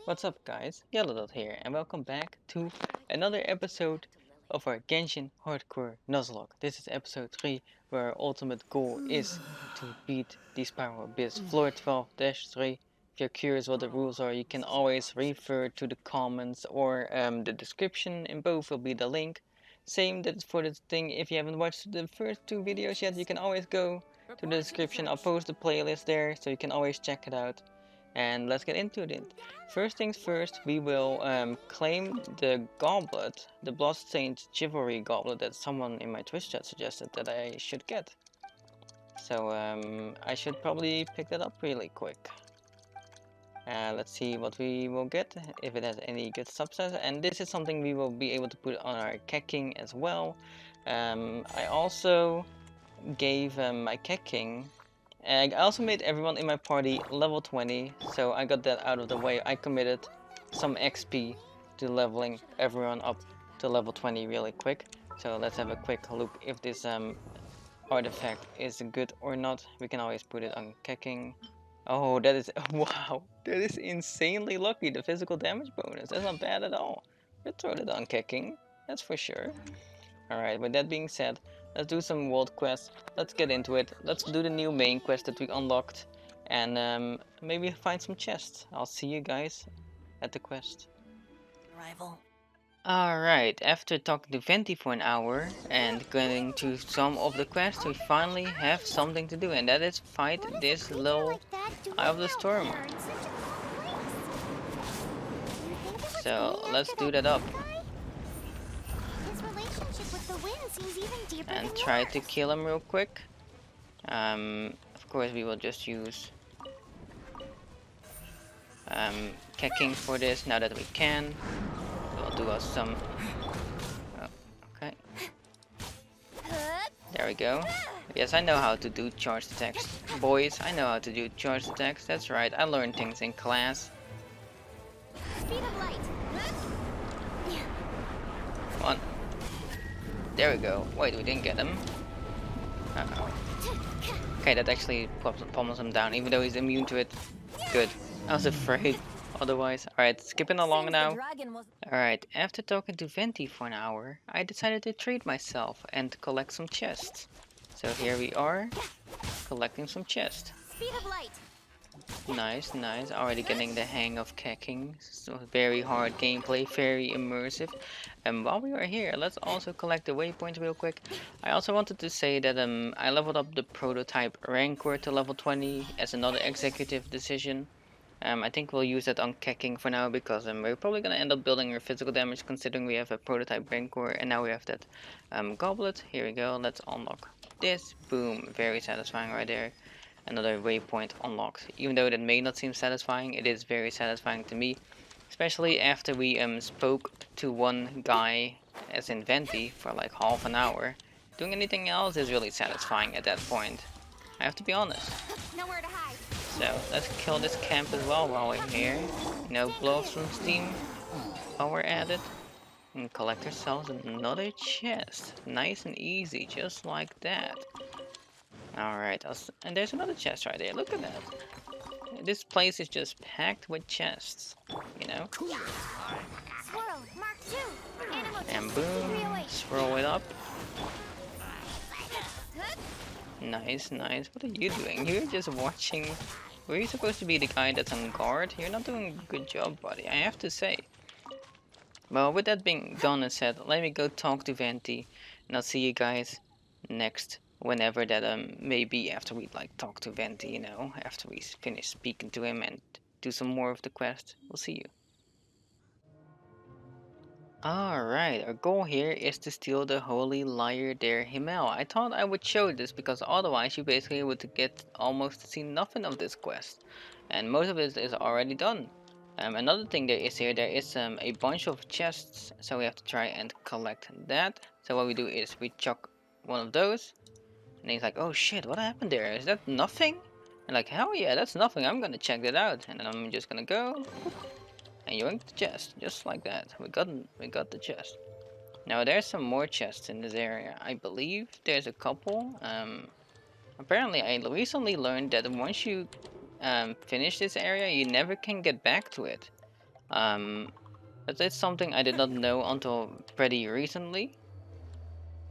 What's up guys, Yellowdot here and welcome back to another episode of our Genshin Hardcore Nuzlocke. This is episode 3 where our ultimate goal is to beat the Spiral Abyss floor 12-3. If you're curious what the rules are, you can always refer to the comments or the description. In both will be the link. Same that for this thing, if you haven't watched the first two videos yet, you can always go to the description. I'll post the playlist there so you can always check it out. And let's get into it. First things first, we will claim the goblet, the Bloodstained Chivalry goblet that someone in my Twitch chat suggested that I should get. So I should probably pick that up really quick. Let's see what we will get, if it has any good substats. And this is something we will be able to put on our KEQING as well. I also gave my KEQING. And I also made everyone in my party level 20, so I got that out of the way. I committed some XP to leveling everyone up to level 20 really quick. So let's have a quick look if this artifact is good or not. We can always put it on KEQING. Oh, that is, wow, that is insanely lucky, the physical damage bonus. That's not bad at all. We'll throw that on KEQING, that's for sure. Alright, with that being said, let's do some world quests. Let's get into it. Let's do the new main quest that we unlocked. And maybe find some chests. I'll see you guys at the quest. Arrival. Alright, after talking to Venti for an hour and going to some of the quests, we finally have something to do. And that is fight this little Eye of the Stormer. So let's do that up. And try to kill him real quick. Of course we will just use KEQING for this now that we can. We'll do us some... Oh, okay. There we go. Yes, I know how to do charged attacks. Boys, I know how to do charged attacks. That's right, I learned things in class. Speed of light. Come on. There we go. Wait, we didn't get him. Uh-oh. Okay, that actually pummels him down, even though he's immune to it. Good. I was afraid otherwise. Alright, skipping along now. Alright, after talking to Venti for an hour, I decided to treat myself and collect some chests. So here we are, collecting some chests. Speed of light. Nice, nice. Already getting the hang of KEQING. So very hard gameplay, very immersive. And while we are here, let's also collect the waypoints real quick. I also wanted to say that I leveled up the prototype Rancor to level 20 as another executive decision. I think we'll use that on KEQING for now because we're probably going to end up building our physical damage considering we have a prototype Rancor and now we have that goblet. Here we go, let's unlock this. Boom, very satisfying right there. Another waypoint unlocked. Even though that may not seem satisfying, it is very satisfying to me. Especially after we spoke to one guy, as in Venti, for like half an hour. Doing anything else is really satisfying at that point. I have to be honest. Nowhere to hide. So let's kill this camp as well while we're here. Blow off some steam while we're at it. And collect ourselves another chest. Nice and easy, just like that. Alright, and there's another chest right there. Look at that. This place is just packed with chests, you know? Swirl. Mark 2. And boom, swirl it up. Nice, nice. What are you doing? You're just watching. Were you supposed to be the guy that's on guard? You're not doing a good job, buddy, I have to say. Well, with that being done and said, let me go talk to Venti. And I'll see you guys next whenever that may be after we like talk to Venti, you know, after we finish speaking to him and do some more of the quest. We'll see you. Alright, our goal here is to steal the Holy Lyre Der Himmel. I thought I would show this because otherwise you basically would get almost see nothing of this quest. And most of it is already done. Another thing there is here, there is a bunch of chests, so we have to try and collect that. So what we do is we chuck one of those. And he's like, oh shit, what happened there? Is that nothing? And like, hell yeah, that's nothing. I'm gonna check that out. And then I'm just gonna go and yoink the chest, just like that. We got the chest. Now there's some more chests in this area. I believe there's a couple. Apparently I recently learned that once you finish this area, you never can get back to it. It's something I did not know until pretty recently.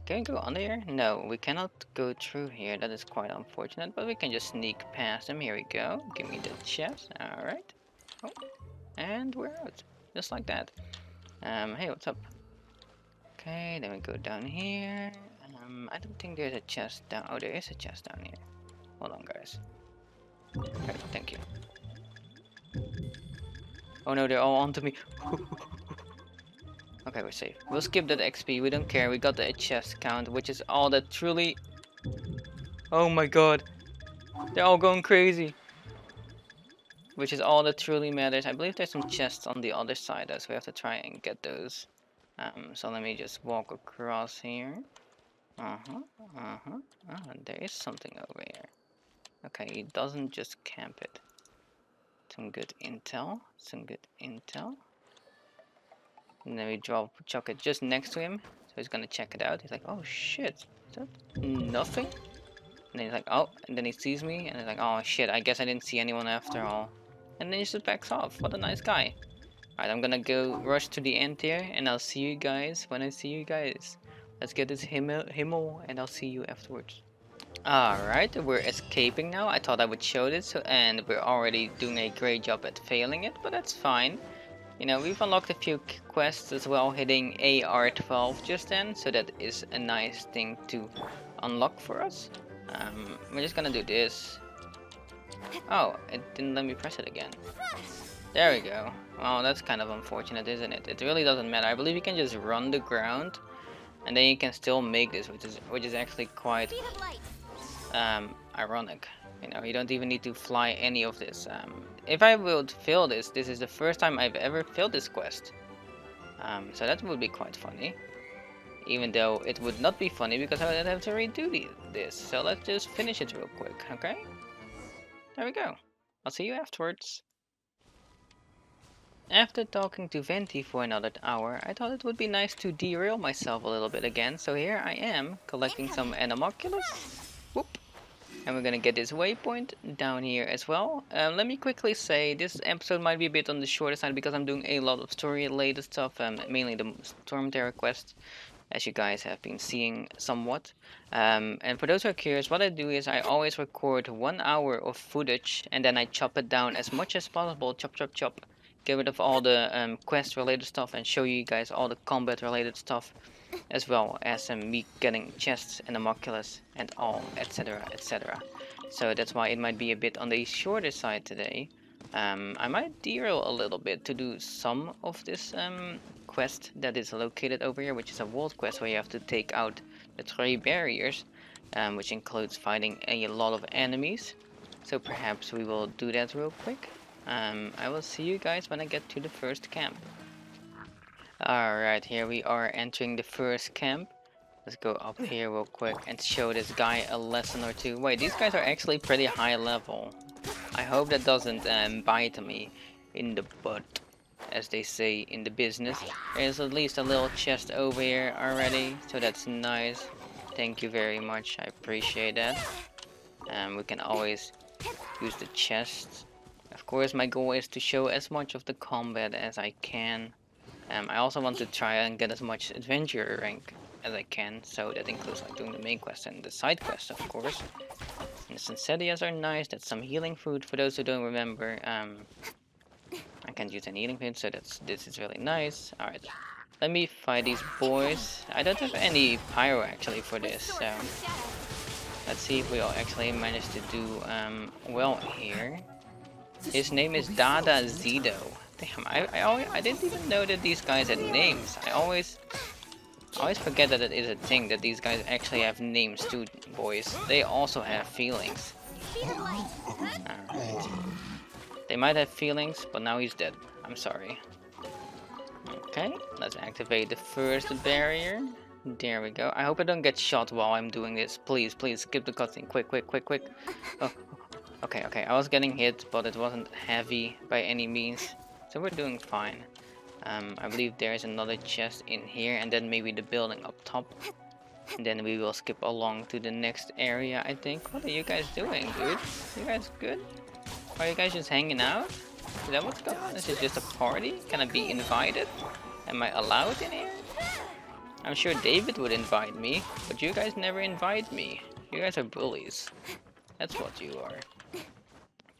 Can we go under here? No, we cannot go through here. That is quite unfortunate, but we can just sneak past them. Here we go. Give me the chest. Alright. Oh, and we're out. Just like that. Hey, what's up? Okay, then we go down here. I don't think there's a chest down. Oh, there is a chest down here. Hold on, guys. Okay, thank you. Oh no, they're all onto me. Okay, we're safe. We'll skip that XP. We don't care. We got the chest count, which is all that truly... Oh my god. They're all going crazy. Which is all that truly matters. I believe there's some chests on the other side, though, so we have to try and get those. So let me just walk across here. There is something over here. Okay, he doesn't just camp it. Some good intel. Some good intel. And then we chuck it just next to him. So he's gonna check it out. He's like, oh shit, is that nothing? And then he's like, oh, and then he sees me, and he's like, oh shit, I guess I didn't see anyone after all. And then he just backs off. What a nice guy. Alright, I'm gonna go rush to the end here, and I'll see you guys when I see you guys. Let's get this himmel, and I'll see you afterwards. Alright, we're escaping now. I thought I would show this, and we're already doing a great job at failing it, but that's fine. You know, we've unlocked a few quests as well, hitting AR12 just then, so that is a nice thing to unlock for us. We're just gonna do this. Oh, it didn't let me press it again. There we go. Well, that's kind of unfortunate, isn't it? It really doesn't matter. I believe you can just run the ground, and then you can still make this, which is actually quite ironic. You know, you don't even need to fly any of this. If I would fail this, this is the first time I've ever failed this quest. So that would be quite funny. Even though it would not be funny because I would have to redo this. So let's just finish it real quick, okay? There we go. I'll see you afterwards. After talking to Venti for another hour, I thought it would be nice to derail myself a little bit again. So here I am, collecting some Animalculus. Whoop. And we're gonna get this waypoint down here as well. Let me quickly say, this episode might be a bit on the shorter side because I'm doing a lot of story-related stuff, mainly the Storm Terror quest, as you guys have been seeing somewhat. And for those who are curious, what I do is I always record 1 hour of footage, and then I chop it down as much as possible, chop, chop, chop. Get rid of all the quest-related stuff and show you guys all the combat-related stuff, as well as me getting chests and Homunculus and all, etc, etc. So that's why it might be a bit on the shorter side today. I might derail a little bit to do some of this quest that is located over here, which is a world quest where you have to take out the 3 barriers, which includes fighting a lot of enemies. So perhaps we will do that real quick. I will see you guys when I get to the first camp. Alright, here we are entering the first camp. Let's go up here real quick and show this guy a lesson or two. Wait, these guys are actually pretty high level. I hope that doesn't bite me in the butt, as they say in the business. There's at least a little chest over here already, so that's nice. Thank you very much, I appreciate that. We can always use the chest. Of course, my goal is to show as much of the combat as I can. I also want to try and get as much adventure rank as I can, so that includes like doing the main quest and the side quest, of course. And the Sincedias are nice. That's some healing food for those who don't remember. I can't use any healing food, so this is really nice. Alright, let me fight these boys. I don't have any pyro actually for this, so let's see if we all actually manage to do well here. His name is Dada Zido. Damn, I didn't even know that these guys had names. I always forget that it is a thing that these guys actually have names too, boys. They also have feelings. Alright. They might have feelings, but now he's dead. I'm sorry. Okay, let's activate the first barrier. There we go. I hope I don't get shot while I'm doing this. Please, please, skip the cutscene. Quick, quick, quick, quick. Oh, okay. I was getting hit, but it wasn't heavy by any means. So we're doing fine. I believe there's another chest in here, and then maybe the building up top. And then we will skip along to the next area, I think. What are you guys doing, dude? You guys good? Are you guys just hanging out? Is that what's going on? Is it just a party? Can I be invited? Am I allowed in here? I'm sure David would invite me, but you guys never invite me. You guys are bullies. That's what you are.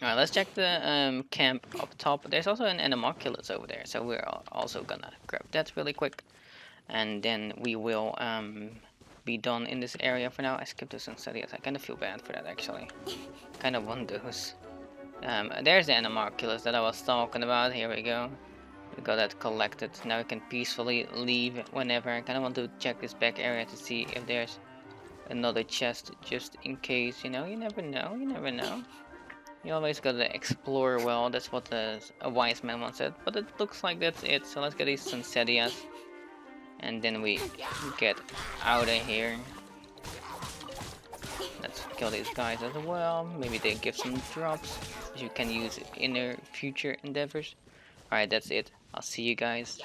Alright, let's check the camp up top. There's also an Anemoculus over there, so we're also gonna grab that really quick. And then we will be done in this area for now. I skipped the Sunsettias. I kind of feel bad for that, actually. Kind of want those. There's the Anemoculus that I was talking about. Here we go. We got that collected. Now we can peacefully leave whenever. I kind of want to check this back area to see if there's another chest, just in case. You know, you never know. You never know. You always gotta explore well. That's what a wise man once said. But it looks like that's it. So let's get these Sunsettias. And then we get out of here. Let's kill these guys as well. Maybe they give some drops that you can use in their future endeavors. Alright, that's it. I'll see you guys.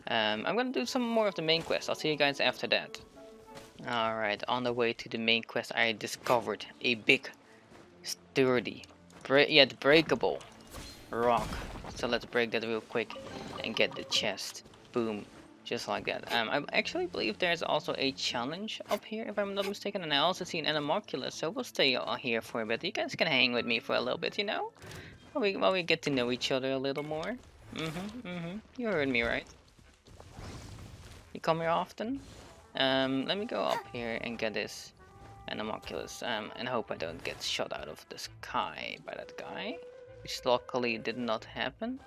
I'm gonna do some more of the main quest. I'll see you guys after that. Alright, on the way to the main quest, I discovered a big, sturdy, yet breakable rock. So let's break that real quick and get the chest. Boom. Just like that. I actually believe there's also a challenge up here, if I'm not mistaken, and I also see an Anemoculus, so we'll stay here for a bit. You guys can hang with me for a little bit, you know? While we get to know each other a little more. You heard me, right? You come here often? Let me go up here and get this Anemoculus, and hope I don't get shot out of the sky by that guy, which luckily did not happen.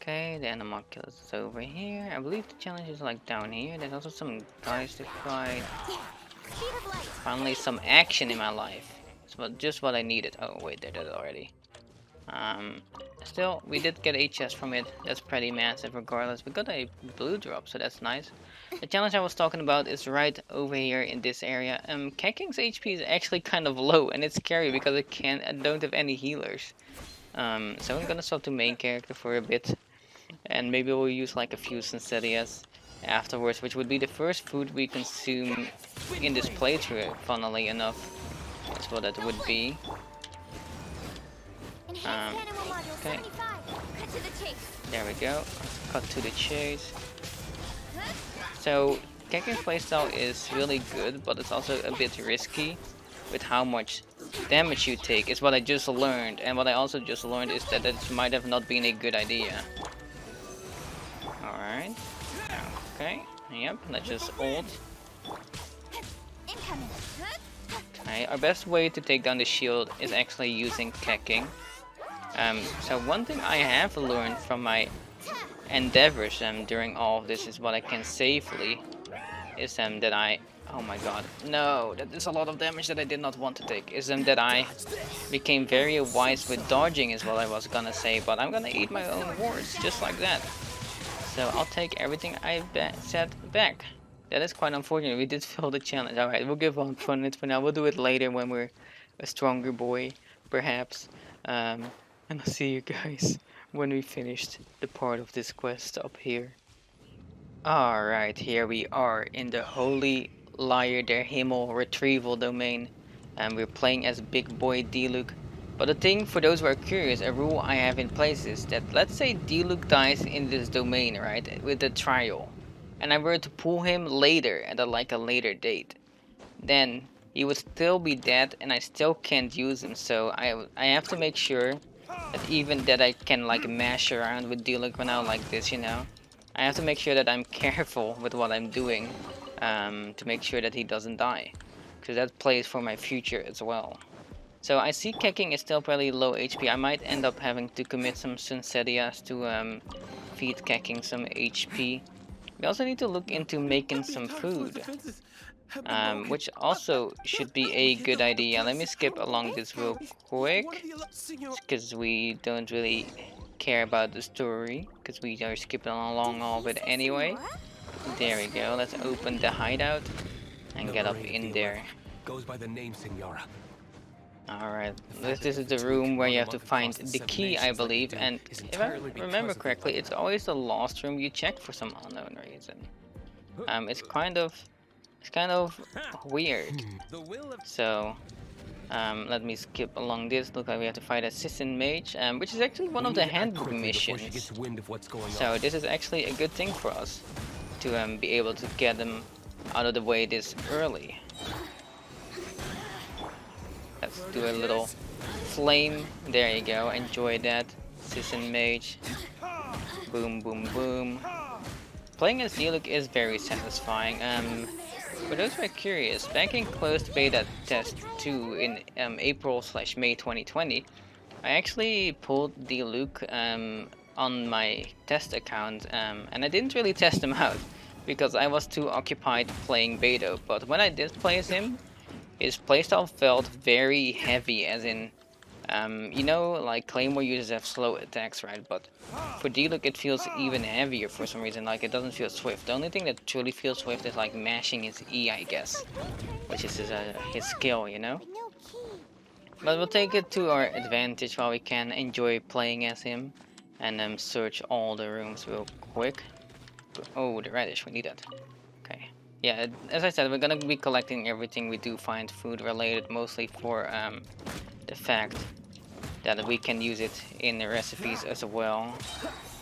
Okay, the Anemoculus is over here. I believe the challenge is like down here. There's also some guys to fight. Finally some action in my life. It's just what I needed. Oh wait, they're dead already. Still, we did get a chest from it. That's pretty massive regardless. We got a blue drop, so that's nice. The challenge I was talking about is right over here in this area. KEQINGS HP is actually kind of low, and it's scary because I don't have any healers. So I'm gonna swap to main character for a bit. And maybe we'll use like a few Sunsettias afterwards, which would be the first food we consume in this playthrough, funnily enough. That's what that would be. Okay. There we go. Cut to the chase. So, KEQINGS playstyle is really good, but it's also a bit risky with how much damage you take, is what I just learned. And what I also just learned is that it might have not been a good idea. Alright. Okay. Yep, let's just ult. Okay, our best way to take down the shield is actually using KEQING. So one thing I have learned from my endeavors during all of this is what I can safely is that I... Oh my god. No, that is a lot of damage that I did not want to take. Is that I became very wise with dodging is what I was gonna say, but I'm gonna eat my own words just like that. So I'll take everything I said back. That is quite unfortunate. We did fail the challenge. Alright, we'll give up on it for now. We'll do it later when we're a stronger boy, perhaps. And I'll see you guys when we finished the part of this quest up here. Alright, here we are in the Holy Liar der Himmel retrieval domain. And we're playing as Big Boy D-Luke. But the thing, for those who are curious, a rule I have in place is that let's say D-Luke dies in this domain, right, with the trial, and I were to pull him later at a later date, then he would still be dead and I still can't use him. So I have to make sure that even that I can like mash around with D-Luke for now like this, you know. I have to make sure that I'm careful with what I'm doing to make sure that he doesn't die, because that plays for my future as well. So I see KEQING is still pretty low HP. I might end up having to commit some Sunsettias to feed KEQING some HP. We also need to look into making some food, which also should be a good idea. Let me skip along this real quick, because we don't really care about the story, because we are skipping along all of it anyway. There we go. Let's open the hideout and get up in there. Goes by the name, Signora. Alright, this is the room where you have to find the key, I believe, and if I remember correctly, it's always the last room you check for some unknown reason. It's kind of weird. So, Let me skip along this. Look like we have to fight Assistant Mage, which is actually one We of need the to act handbook quickly before she missions. gets wind of what's going So on. this is actually a good thing for us to be able to get them out of the way this early. Let's do a little flame. There you go. Enjoy that, Assistant Mage. Boom, boom, boom. Playing as Diluc is very satisfying. For those who are curious, back in closed beta test 2 in April/May 2020, I actually pulled Diluc on my test account, and I didn't really test him out because I was too occupied playing beta. But when I did play as him, his playstyle felt very heavy, as in you know, like Claymore users have slow attacks, right? But for Diluc it feels even heavier for some reason, like it doesn't feel swift. The only thing that truly feels swift is like mashing his E, I guess, which is his skill, you know? But no key. But we'll take it to our advantage while we can enjoy playing as him and search all the rooms real quick. Oh, the radish, we need that. Okay. Yeah, as I said, we're gonna be collecting everything we do find food related, mostly for the fact that we can use it in the recipes as well.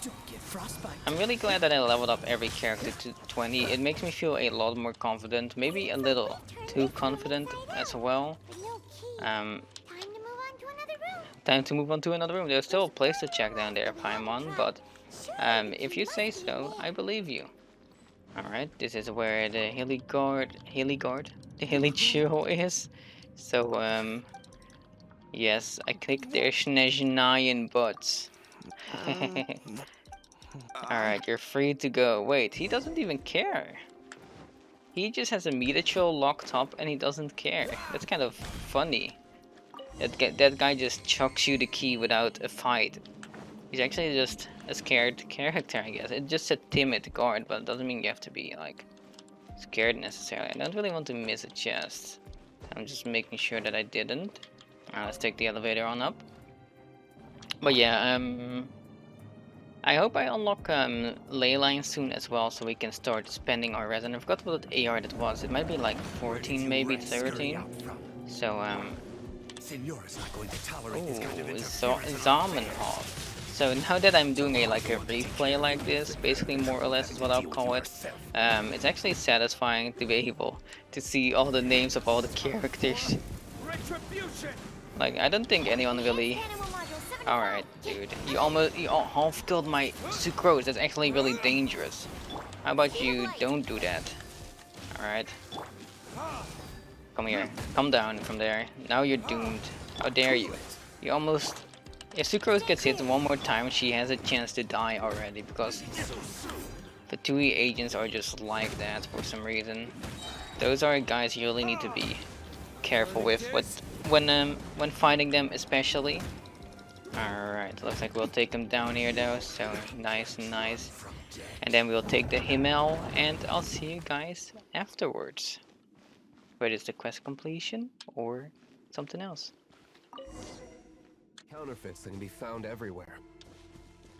Don't get frostbite. I'm really glad that I leveled up every character to 20. It makes me feel a lot more confident, maybe a little too confident as well. But no key. Um, Time to move on to another room. Time to move on to another room. There's still a place to check down there, Paimon, but if you say so, I believe you. Alright, this is where the the Hilly Chill is. So, yes, I clicked their Snezhnayan butts. Alright, you're free to go. Wait, he doesn't even care. He just has a meter chill locked up and he doesn't care. That's kind of funny. That guy just chucks you the key without a fight. He's actually just a scared character, I guess. It's just a timid guard, but it doesn't mean you have to be like scared necessarily. I don't really want to miss a chest. I'm just making sure that I didn't. Let's take the elevator on up. But yeah, I hope I unlock ley lines soon as well, so we can start spending our resin. I forgot what AR that was. It might be like 14, maybe 13. So Signora's not going to tolerate this kind of Zamenhof. So now that I'm doing a replay like this, basically more or less is what I'll call it. It's actually satisfying to be able to see all the names of all the characters. Retribution. Like, I don't think anyone really. Alright, dude. You half killed my sucrose. That's actually really dangerous. How about you don't do that? Alright. Come here. Come down from there. Now you're doomed. How dare you? You almost... If Sucrose gets hit one more time, she has a chance to die already, because the 2E agents are just like that for some reason. Those are guys you really need to be careful with when fighting them, especially. Alright, looks like we'll take them down here though, so nice. And then we'll take the Himmel, and I'll see you guys afterwards. Whether it's the quest completion or something else. Counterfeits that can be found everywhere.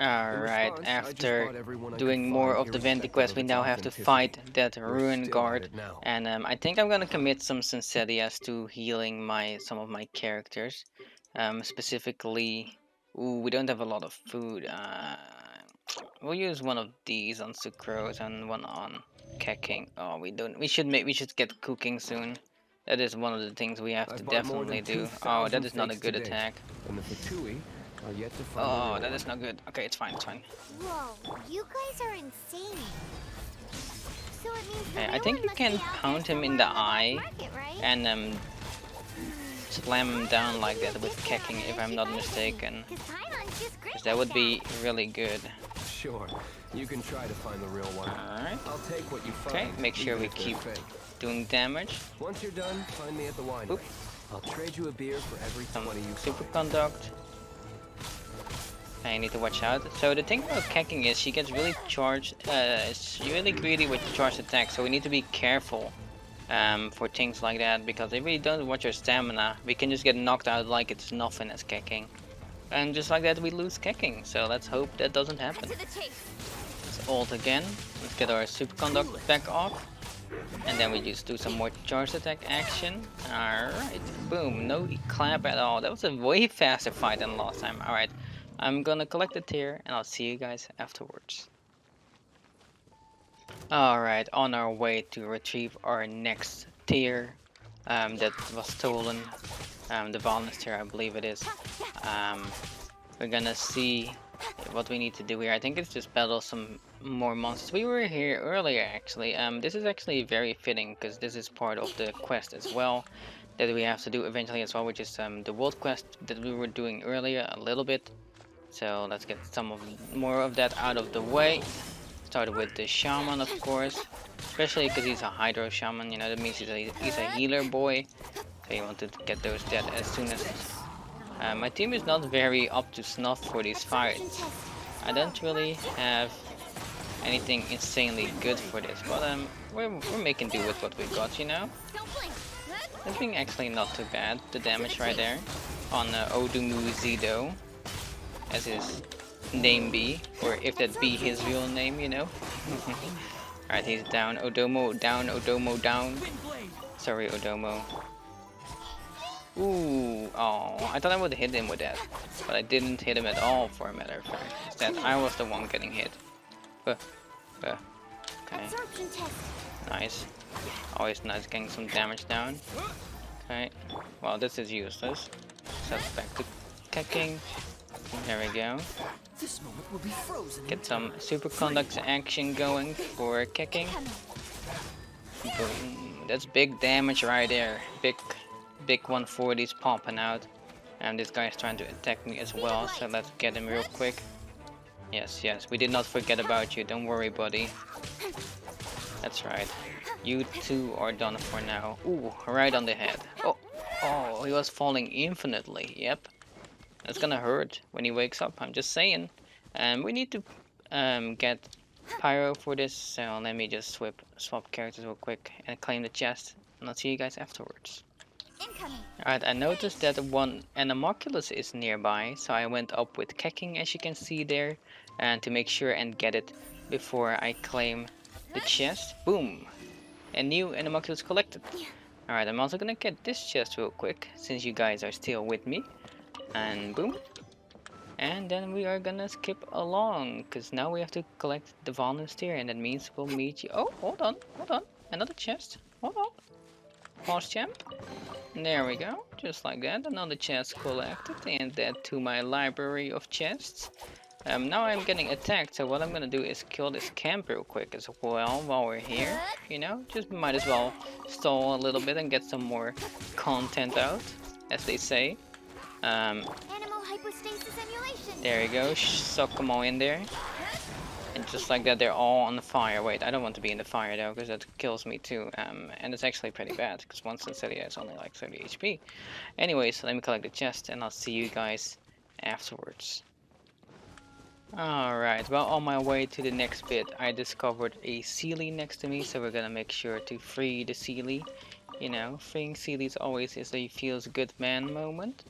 Alright, after doing more of the Venti quest, we now have to fight that Ruin Guard. And I think I'm gonna commit some Sensetias to healing some of my characters. Specifically, ooh, we don't have a lot of food. We'll use one of these on Sucrose and one on KEQING. Oh, we don't. We should get cooking soon. That is one of the things we have to definitely do. Oh, that is not a good attack. Oh, that is not good. Okay, it's fine. Whoa, you guys are insane. So it means the Okay, I new think one you must can be out there pound him in somewhere the on eye black market, right? and slam him down like that with KEQING, if I'm not mistaken. 'Cause Paimon's just great Because that would like be really good. Sure, you can try to find the real one. Alright, I'll take what you find. okay, make sure even we if they're keep fake. doing damage. Once you're done, find me at the winery. Oop. I'll trade you a beer for every Some 20 you find. superconduct. I need to watch out. So the thing about KEQING is she gets really charged, she's really greedy with charged attacks, so we need to be careful for things like that, because if we don't watch our stamina, we can just get knocked out like it's nothing as KEQING. And just like that we lose KEQING, so let's hope that doesn't happen. To the chase. Let's ult again. Let's get our superconduct back off. And then we just do some more charge attack action. Alright, boom, no clap at all. That was a way faster fight than last time. Alright, I'm gonna collect the tier and I'll see you guys afterwards. Alright, on our way to retrieve our next tier that was stolen. The violence tier, I believe it is. We're gonna see what we need to do here. I think it's just battle some more monsters. We were here earlier actually. This is actually very fitting because this is part of the quest as well that we have to do eventually as well, which is the world quest that we were doing earlier a little bit. So let's get some more of that out of the way. Started with the shaman, of course, especially because he's a hydro shaman. You know, that means he's a healer boy. So you want to get those dead as soon as. My team is not very up to snuff for these fights. I don't really have anything insanely good for this, but we're making do with what we got, you know. That's being actually not too bad. The damage right there on Odumuzido, as his name be, or if that be his real name, you know. Alright, he's down. Odomo down. Odomo down. Sorry, Odomo. Ooh, oh, I thought I would hit him with that, but I didn't hit him at all, for a matter of fact. Instead, I was the one getting hit. Okay. Nice. Always nice getting some damage down. Okay. Well, this is useless. So back to KEQINGS. There we go. This moment will be frozen. Get some superconduct action going for KEQINGS. Boom. That's big damage right there. Big 140s popping out. And this guy is trying to attack me as well, so let's get him real quick. Yes, we did not forget about you. Don't worry, buddy. That's right. You two are done for now. Ooh, right on the head. Oh, he was falling infinitely. Yep. That's gonna hurt when he wakes up, I'm just saying. And we need to get Pyro for this, so let me just swap characters real quick and claim the chest. And I'll see you guys afterwards. Alright, I noticed that one Anemoculus is nearby, so I went up with KEQINGS, as you can see there, and to make sure and get it before I claim the chest. Boom! A new Anemoculus collected. Alright, I'm also gonna get this chest real quick, since you guys are still with me. And boom. And then we are gonna skip along, because now we have to collect the volunteer, and that means we'll meet you. Oh, hold on. Another chest. Hold on. Pause champ. There we go, just like that, another chest collected, and that to my library of chests. Now I'm getting attacked, so what I'm gonna do is kill this camp real quick as well while we're here. You know, just might as well stall a little bit and get some more content out, as they say. There you go, suck them all in there. And just like that, they're all on the fire. Wait, I don't want to be in the fire though, because that kills me too. And it's actually pretty bad, because one Senselia is only like 30 HP. Anyways, let me collect the chest, and I'll see you guys afterwards. Alright, well, on my way to the next bit, I discovered a Sealy next to me, so we're gonna make sure to free the Sealy. You know, freeing Sealies always is a feels good man moment.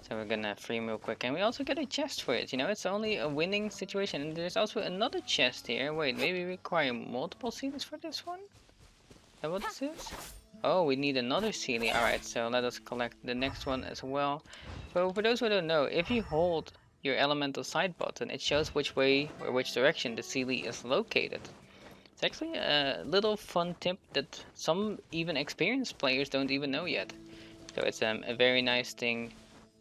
So we're gonna free him real quick, and we also get a chest for it. You know, it's only a winning situation. And there's also another chest here. Wait, maybe we require multiple Sealies for this one? Is that what this is? Oh, we need another Sealy. Alright, so let us collect the next one as well. So for those who don't know, if you hold your elemental side button, it shows which way or which direction the Sealy is located. It's actually a little fun tip that some even experienced players don't even know yet. So it's a very nice thing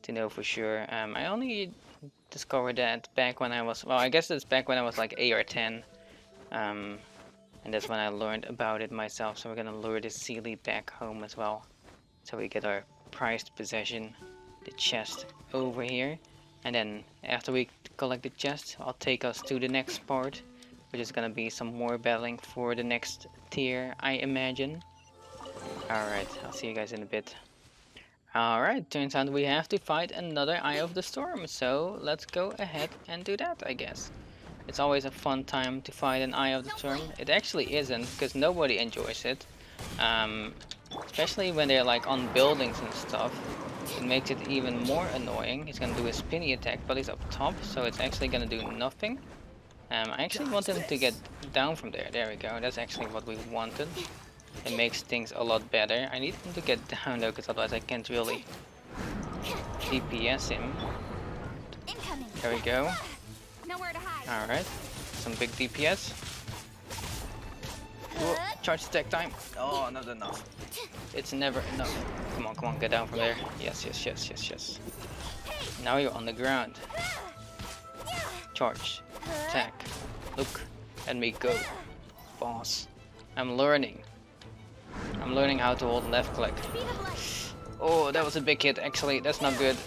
to know for sure. I only discovered that back when I was, well, I guess it's back when I was like 8 or 10. And that's when I learned about it myself. So we're gonna lure this Sealy back home as well. So we get our prized possession, the chest, over here. And then after we collect the chest, I'll take us to the next part, which is gonna be some more battling for the next tier, I imagine. Alright, I'll see you guys in a bit. Alright, turns out we have to fight another Eye of the Storm, so let's go ahead and do that, I guess. It's always a fun time to fight an Eye of the Storm. It actually isn't, because nobody enjoys it. Especially when they're like on buildings and stuff. It makes it even more annoying. He's gonna do a spinny attack, but he's up top, so it's actually gonna do nothing. I actually want him to get down from there. There we go, that's actually what we wanted. It makes things a lot better. I need him to get down though, because otherwise I can't really DPS him. Incoming. There we go. Nowhere to hide. Alright. Some big DPS. Whoa, charge attack time. Oh, not enough. It's never enough. Come on, get down from there. Yes. Now you're on the ground. Charge. Attack. Look at me go. Boss. I'm learning. I'm learning how to hold left click. Oh, that was a big hit actually. That's not good.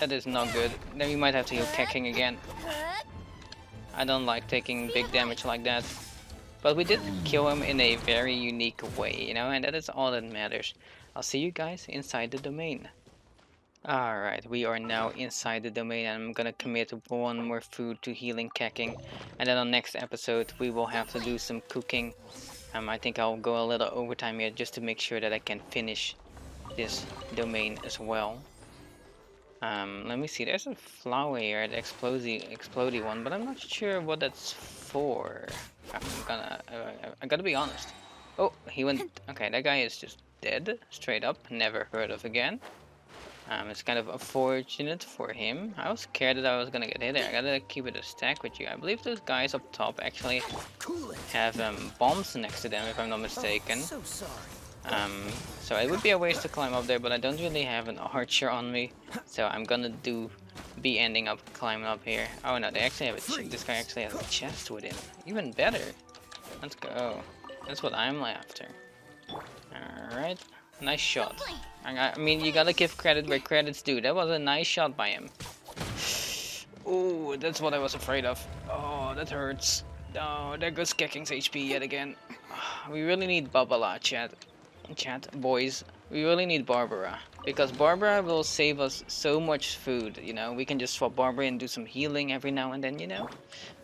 That is not good. Then we might have to heal KEQING again. I don't like taking big damage like that. But we did kill him in a very unique way, you know, and that is all that matters. I'll see you guys inside the domain. Alright, we are now inside the domain and I'm gonna commit one more food to healing KEQING. And then on next episode we will have to do some cooking. I think I'll go a little overtime here just to make sure that I can finish this domain as well. Let me see, there's a flower here, the explodey one, but I'm not sure what that's for. I gotta be honest. Oh, he went, okay, that guy is just dead, straight up, never heard of again. It's kind of unfortunate for him. I was scared that I was gonna get hit there. I gotta keep it a stack with you. I believe those guys up top actually have bombs next to them, if I'm not mistaken. So sorry. So it would be a waste to climb up there, but I don't really have an archer on me, so I'm gonna be ending up climbing up here. Oh no, they actually have this guy actually has a chest with him. Even better. Let's go. That's what I'm after. Alright. Nice shot. I mean, you gotta give credit where credit's due. That was a nice shot by him. Oh, that's what I was afraid of. Oh, that hurts. Oh, there goes KEQING's HP yet again. We really need Babala, chat, boys. We really need Barbara. Because Barbara will save us so much food, you know. We can just swap Barbara and do some healing every now and then, you know.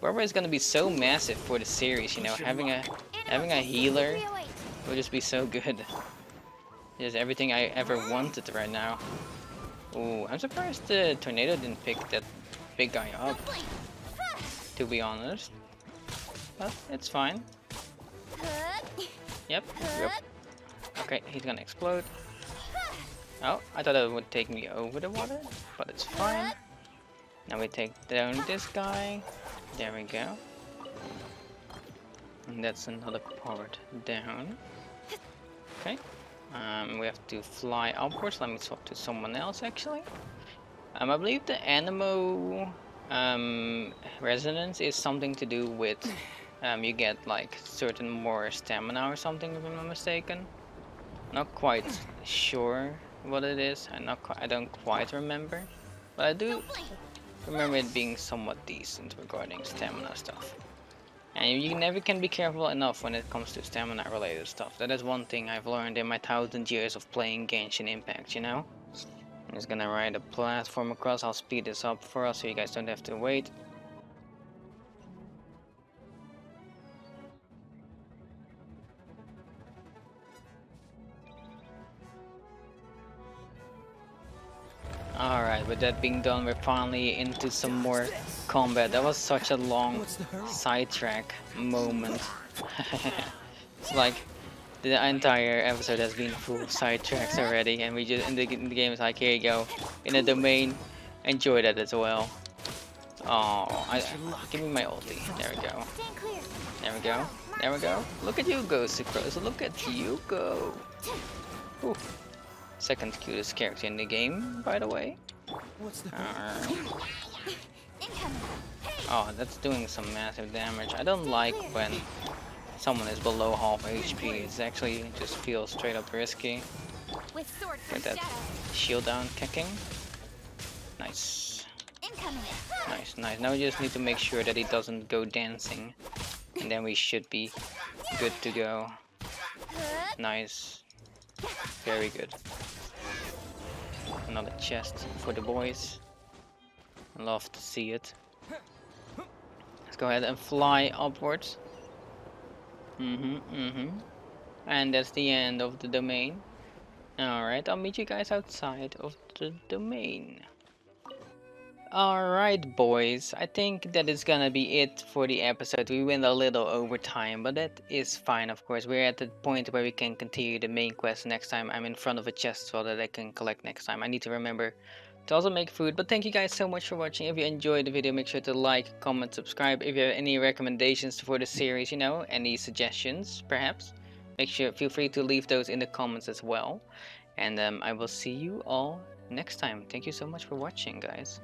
Barbara is gonna be so massive for the series, you know. Having a healer will just be so good. Just everything I ever wanted right now. Ooh, I'm surprised the tornado didn't pick that big guy up, to be honest. But it's fine. Yep. Okay, he's gonna explode. Oh, I thought it would take me over the water, but it's fine. Now we take down this guy. There we go. And that's another part down. Okay. We have to fly upwards. Let me swap to someone else actually. I believe the Anemo resonance is something to do with you get like certain more stamina or something, if I'm not mistaken. Not quite sure what it is. I don't quite remember, but I do remember it being somewhat decent regarding stamina stuff. And you never can be careful enough when it comes to stamina related stuff. That is one thing I've learned in my 1000 years of playing Genshin Impact, you know? I'm just gonna ride a platform across. I'll speed this up for us so you guys don't have to wait. Alright, with that being done, we're finally into some more combat. That was such a long sidetrack moment. It's like the entire episode has been full of sidetracks already, and we just in the game is like, here you go, in a domain, enjoy that as well. Oh, give me my ulti. There we go. There we go. There we go. Look at you go, Sucrose. Look at you go. Ooh. Second cutest character in the game, by the way. Oh, that's doing some massive damage. I don't like when someone is below half HP. It actually just feels straight up risky. Get that shield down, KEQING. Nice. Nice, nice. Now we just need to make sure that he doesn't go dancing. And then we should be good to go. Nice. Very good. Another chest for the boys. Love to see it. Let's go ahead and fly upwards. And that's the end of the domain. Alright, I'll meet you guys outside of the domain. Alright, boys, I think that is gonna be it for the episode. We went a little over time, but that is fine, of course. We're at the point where we can continue the main quest next time. I'm in front of a chest so that I can collect next time. I need to remember to also make food, but thank you guys so much for watching. If you enjoyed the video, make sure to like, comment, subscribe. If you have any recommendations for the series, you know, any suggestions, perhaps, feel free to leave those in the comments as well. And I will see you all next time. Thank you so much for watching, guys.